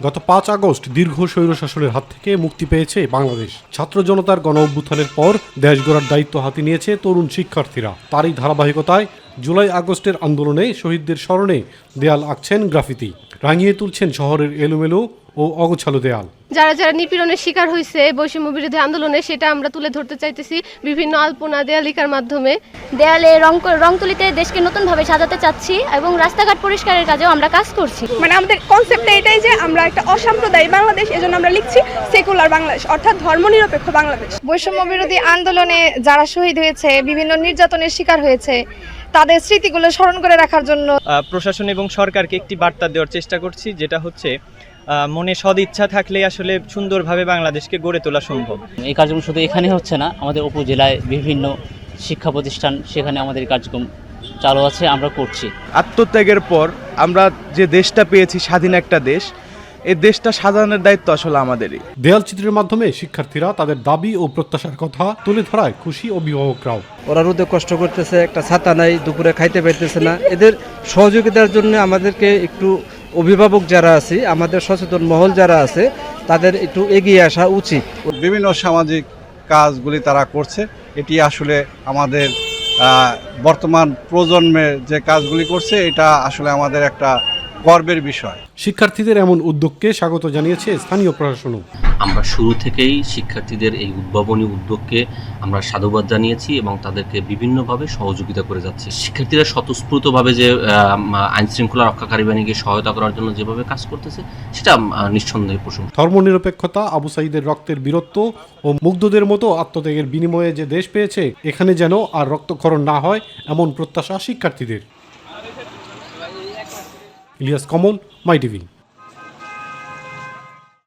গত ৫ আগস্ট দীর্ঘ স্বৈরশাসনের হাত থেকে মুক্তি পেয়েছে বাংলাদেশ। ছাত্র জনতার গণ অভ্যুত্থানের পর দেশ গড়ার দায়িত্ব হাতে নিয়েছে তরুণ শিক্ষার্থীরা। তারই ধারাবাহিকতায় জুলাই আগস্টের আন্দোলনে শহীদদের স্মরণে দেয়াল আঁকছেন গ্রাফিতি, রাঙিয়ে তুলছেন শহরের এলোমেলো ও অগোছালো দেয়াল। যারা যারা নিপীড়নের শিকার হয়েছে বৈষম্য বিরোধী আন্দোলনে, সেটা আমরা তুলে ধরতে চাইতেছি বিভিন্ন আলপনা দেয়ালিকার মাধ্যমে। দেয়ালে রং তুলিতে দেশকে নতুনভাবে সাজাতে চাচ্ছি এবং রাস্তাঘাট পরিষ্কারের কাজেও আমরা কাজ করছি। মানে আমাদের কনসেপ্টটা এটাই যে আমরা একটা অসাম্প্রদায়িক বাংলাদেশ, এজন্য আমরা লিখছি সেকুলার বাংলাদেশ, অর্থাৎ ধর্মনিরপেক্ষ বাংলাদেশ। বৈষম্য বিরোধী আন্দোলনে যারা শহীদ হয়েছে, বিভিন্ন নির্যাতনের শিকার হয়েছে, তাদের স্মৃতিগুলো স্মরণ করে রাখার জন্য প্রশাসন এবং সরকারকে একটি বার্তা দেওয়ার চেষ্টা করছি, যেটা হচ্ছে মনে সদিচ্ছা থাকলে আসলে সুন্দরভাবে বাংলাদেশকে গড়ে তোলা সম্ভব। এই কার্যক্রম শুধু এখানে হচ্ছে না, আমাদের উপজেলায় বিভিন্ন শিক্ষা প্রতিষ্ঠান, সেখানে আমাদের কার্যক্রম চালু আছে, আমরা করছি। আত্মত্যাগের পর আমরা যে দেশটা পেয়েছি, স্বাধীন একটা দেশ, এই দেশটা সাজানোর দায়িত্ব আসলে আমাদেরই। দেয়াল চিত্রের মাধ্যমে শিক্ষার্থীরা তাদের দাবি ও প্রত্যাশার কথা তুলে ধরায় খুশি অভিভাবকরাও। ওরা রোদে কষ্ট করতেছে, একটা ছাতা নাই, দুপুরে খাইতে পারতেছে না। এদের সহযোগিতার জন্য আমাদেরকে একটু অভিভাবক যারা আছে, আমাদের সচেতন মহল যারা আছে, তাদের একটু এগিয়ে আসা উচিত। বিভিন্ন সামাজিক কাজগুলি তারা করছে, এটি আসলে আমাদের বর্তমান প্রজন্মের যে কাজগুলি করছে, এটা আসলে আমাদের একটা গর্বের বিষয়। শিক্ষার্থীদের এমন উদ্যোগকে স্বাগত জানিয়েছে স্থানীয় প্রশাসনও। আমরা শুরু থেকেই শিক্ষার্থীদের এই উদ্ভাবনী উদ্যোগকে আমরা সাধুবাদ জানিয়েছি এবং তাদেরকে বিভিন্নভাবে সহযোগিতা করে যাচ্ছে। শিক্ষার্থীরা স্বতঃস্ফূর্তভাবে যে আইন শৃঙ্খলা রক্ষাকারী বাহিনীকে সহায়তা করার জন্য যেভাবে কাজ করতেছে, সেটা নিঃসন্দেহে প্রশংসা। ধর্মনিরপেক্ষতা, আবু সাঈদের রক্তের বীরত্ব ও মুগ্ধদের মতো আত্মত্যাগের বিনিময়ে যে দেশ পেয়েছে, এখানে যেন আর রক্তক্ষরণ না হয়, এমন প্রত্যাশা শিক্ষার্থীদের। ইলিয়াস কমল, মাই টিভি।